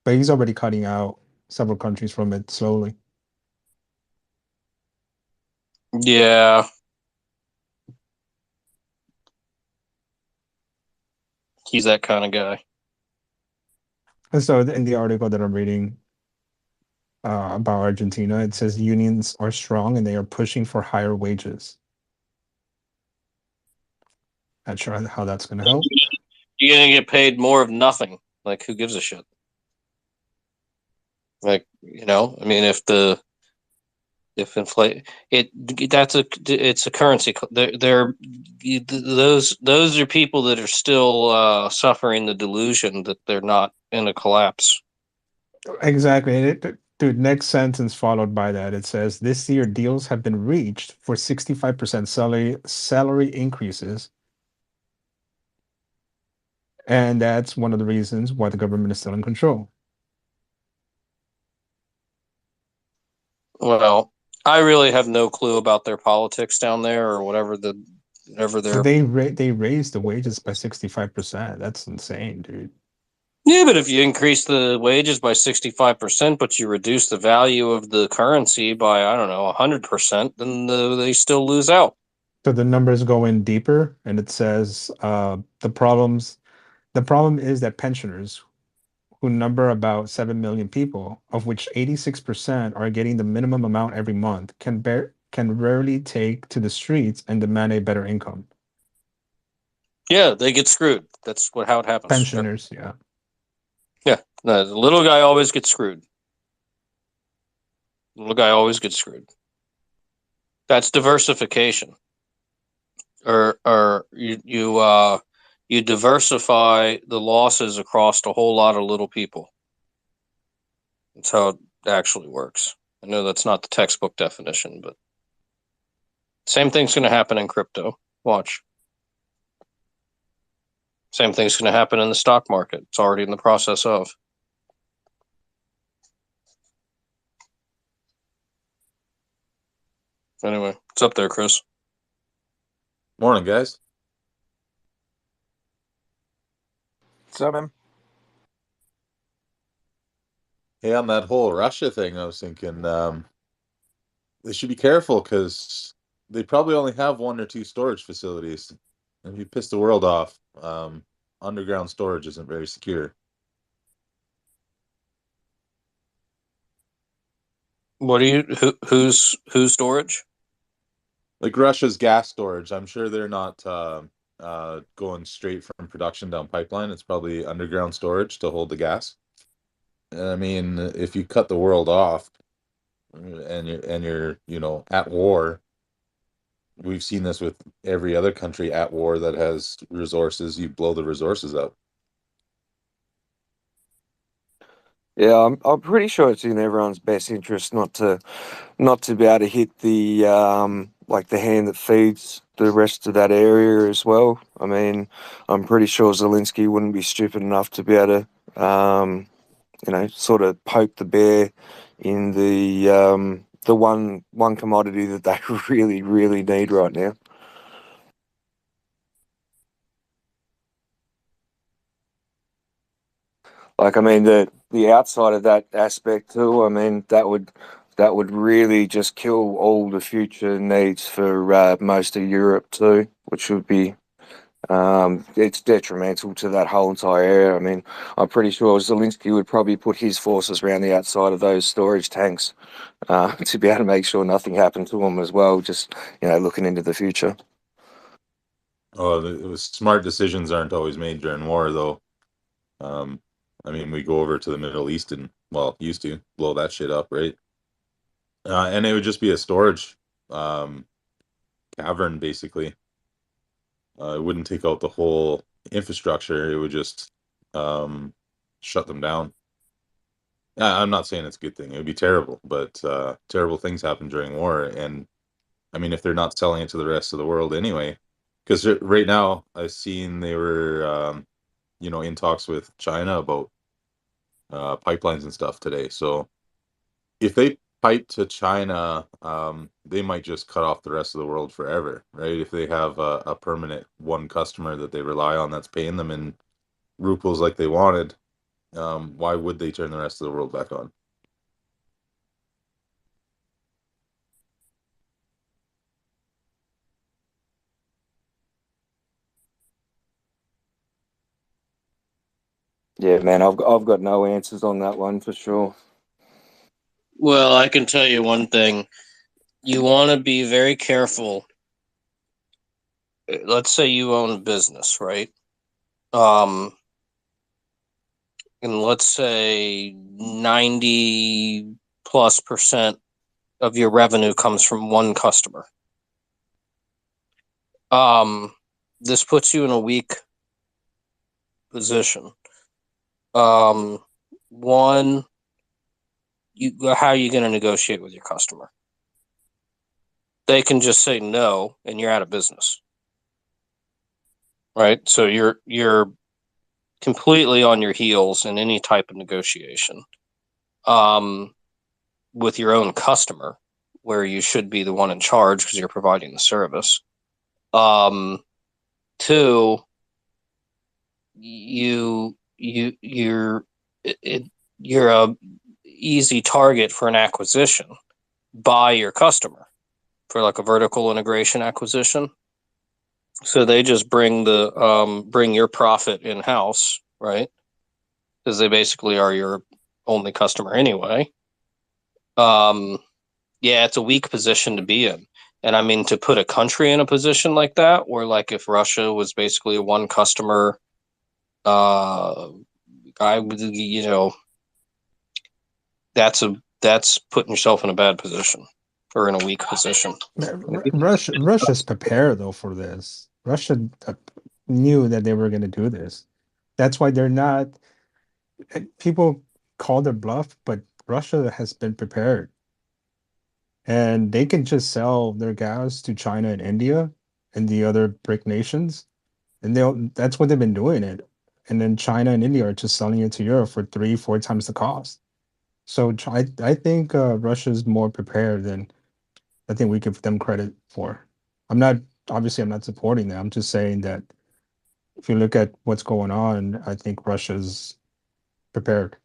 But he's already cutting out several countries from it slowly. Yeah. He's that kind of guy. And so in the article that I'm reading about Argentina, it says unions are strong and they are pushing for higher wages. Not sure how that's going to help. You're going to get paid more of nothing. Like, who gives a shit? Like, I mean, if inflate it's a currency. Those are people that are still suffering the delusion that they're not in a collapse. Exactly. Dude, next sentence followed by that, it says this year deals have been reached for 65% salary increases. And that's one of the reasons why the government is still in control. Well, I really have no clue about their politics down there or whatever But they're. they raised the wages by 65%. That's insane, dude. Yeah, but if you increase the wages by 65%, but you reduce the value of the currency by, I don't know, 100%, then they still lose out. So the numbers go in deeper, and it says the problem is that pensioners, who number about 7 million people, of which 86% are getting the minimum amount every month, can rarely take to the streets and demand a better income. Yeah, they get screwed. That's how it happens. Pensioners, yeah. Yeah, no, the little guy always gets screwed. The little guy always gets screwed. That's diversification. Or you diversify the losses across a whole lot of little people. That's how it actually works. I know that's not the textbook definition, but same thing's going to happen in crypto. Watch. Same thing's going to happen in the stock market. It's already in the process of. Anyway, it's up there, Chris. Morning, guys. What's up, man? Hey, on that whole Russia thing, I was thinking they should be careful because they probably only have one or two storage facilities. And if you piss the world off, underground storage isn't very secure. What do you who's storage? Like Russia's gas storage, I'm sure they're not going straight from production down pipeline. It's probably underground storage to hold the gas. And I mean, if you cut the world off and you're at war, we've seen this with every other country at war that has resources. You blow the resources up. Yeah, I'm pretty sure it's in everyone's best interest not to be able to hit the like the hand that feeds the rest of that area as well. I mean, I'm pretty sure Zelensky wouldn't be stupid enough to be able to sort of poke the bear in the one commodity that they really, really need right now. Like, I mean, the outside of that aspect too, I mean, that would really just kill all the future needs for most of Europe too, which would be It's detrimental to that whole entire area. I mean, I'm pretty sure Zelensky would probably put his forces around the outside of those storage tanks to be able to make sure nothing happened to them as well, just, looking into the future. Oh, it was smart decisions aren't always made during war, though. I mean, we go over to the Middle East and, well, used to blow that shit up, right? And it would just be a storage um, cavern, basically. It wouldn't take out the whole infrastructure. It would just shut them down. I'm not saying it's a good thing. It would be terrible, but terrible things happen during war. And I mean, if they're not selling it to the rest of the world anyway, because right now I've seen they were, in talks with China about pipelines and stuff today. So if they pipe to China, they might just cut off the rest of the world forever, right? If they have a permanent one customer that they rely on that's paying them in rubles like they wanted, why would they turn the rest of the world back on? Yeah, man, I've got no answers on that one for sure. Well, I can tell you one thing. You want to be very careful. Let's say you own a business, right? And let's say 90+% of your revenue comes from one customer. This puts you in a weak position. One, how are you going to negotiate with your customer? They can just say no, and you're out of business, right? So you're completely on your heels in any type of negotiation. With your own customer, where you should be the one in charge because you're providing the service. Two, you're a easy target for an acquisition by your customer for like a vertical integration acquisition. So they just bring your profit in house, right? Because they basically are your only customer anyway. Yeah, it's a weak position to be in. And I mean, to put a country in a position like that, where like if Russia was basically a one customer, I would, that's putting yourself in a bad position or in a weak position. Russia's prepared though for this. Russia knew that they were going to do this. That's why they're not. People call their bluff, but Russia has been prepared, and they can just sell their gas to China and India and the other BRIC nations, and that's what they've been doing it. And then China and India are just selling it to Europe for 3-4 times the cost. So I think Russia's more prepared than I think we give them credit for. I'm not Obviously I'm not supporting them. I'm just saying that if you look at what's going on, I think Russia's prepared.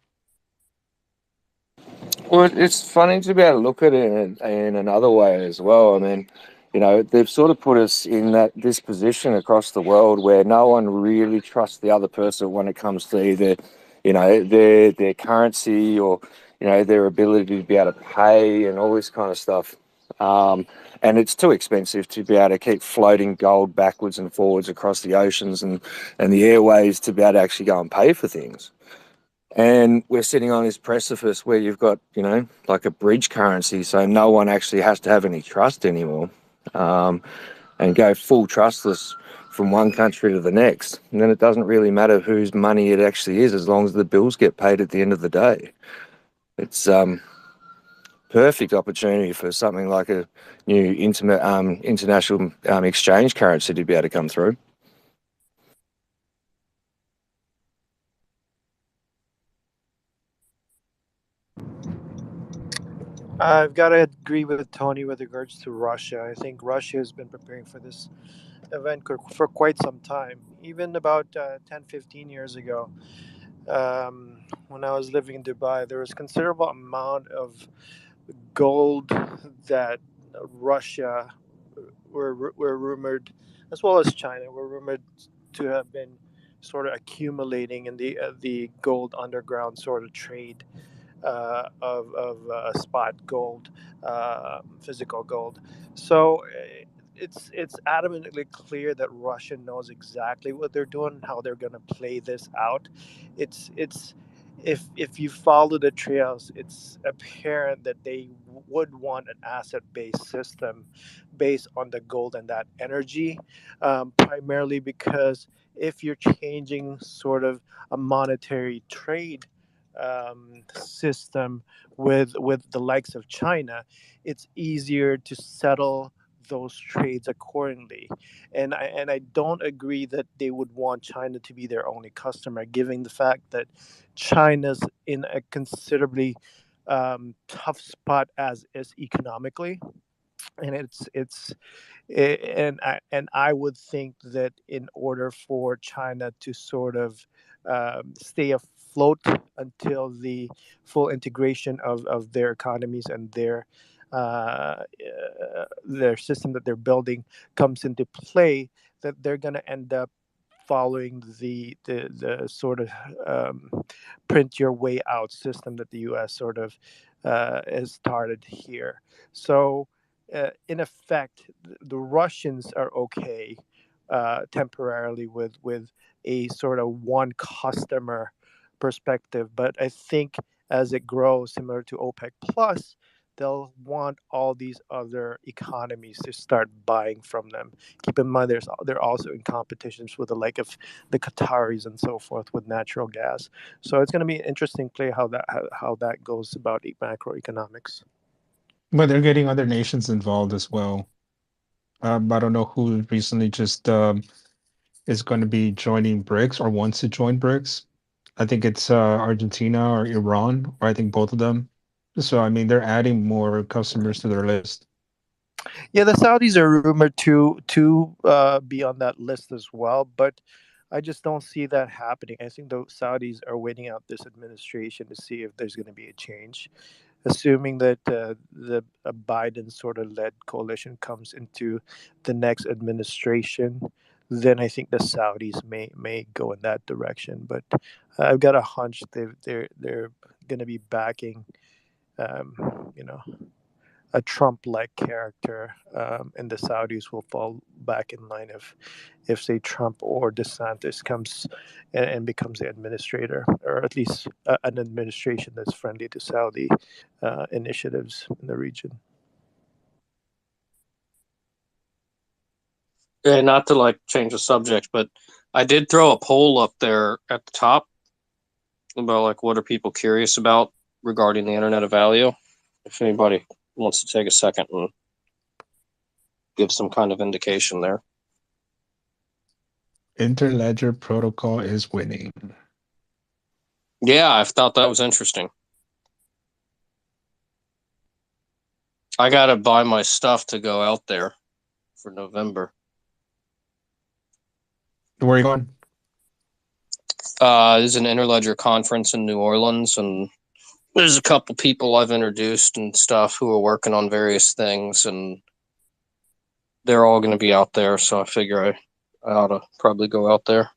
Well, it's funny to be able to look at it in another way as well. I mean, they've sort of put us in this position across the world where no one really trusts the other person when it comes to either, their currency or, their ability to be able to pay and all this kind of stuff. And it's too expensive to be able to keep floating gold backwards and forwards across the oceans and the airways to be able to actually go and pay for things. And we're sitting on this precipice where you've got, like a bridge currency, so no one actually has to have any trust anymore, and go full trustless from one country to the next. And then it doesn't really matter whose money it actually is as long as the bills get paid at the end of the day. It's perfect opportunity for something like a new international exchange currency to be able to come through. I've got to agree with Tony with regards to Russia. I think Russia has been preparing for this event for quite some time, even about 10, 15 years ago. When I was living in Dubai, there was considerable amount of gold that Russia were rumored as well as China, were rumored to have been sort of accumulating in the gold underground sort of trade of spot gold, physical gold. So it's adamantly clear that Russia knows exactly what they're doing, how they're going to play this out. It's if you follow the trails, it's apparent that they would want an asset-based system based on the gold and that energy, primarily because if you're changing sort of a monetary trade system with the likes of China, it's easier to settle those trades accordingly. And I don't agree that they would want China to be their only customer, given the fact that China's in a considerably tough spot as is economically, and I would think that in order for China to sort of stay afloat until the full integration of their economies and their system that they're building comes into play, that they're going to end up following the sort of print your way out system that the U.S. sort of has started here. So in effect, the Russians are okay temporarily with a sort of one customer perspective, but I think as it grows, similar to OPEC Plus, they'll want all these other economies to start buying from them. Keep in mind, they're also in competitions with the like of the Qataris and so forth with natural gas. So it's going to be an interesting play how that goes about macroeconomics. But they're getting other nations involved as well. I don't know who recently just is going to be joining BRICS or wants to join BRICS. I think it's Argentina or Iran, or I think both of them. So I mean, they're adding more customers to their list. Yeah, the Saudis are rumored to be on that list as well, but I just don't see that happening. I think the Saudis are waiting out this administration to see if there's going to be a change. Assuming that the Biden sort of led coalition comes into the next administration, then I think the Saudis may go in that direction. But I've got a hunch they're going to be backing, you know, a Trump-like character, and the Saudis will fall back in line if say Trump or DeSantis comes and becomes the administrator, or at least an administration that's friendly to Saudi initiatives in the region. Yeah, not to like change the subject, but I did throw a poll up there at the top about like what are people curious about regarding the Internet of Value. If anybody wants to take a second and give some kind of indication there. Interledger protocol is winning. Yeah, I thought that was interesting. I gotta buy my stuff to go out there for November. Where are you going? There's an Interledger conference in New Orleans, and there's a couple people I've introduced and stuff who are working on various things, and they're all going to be out there. So I figure I ought to probably go out there.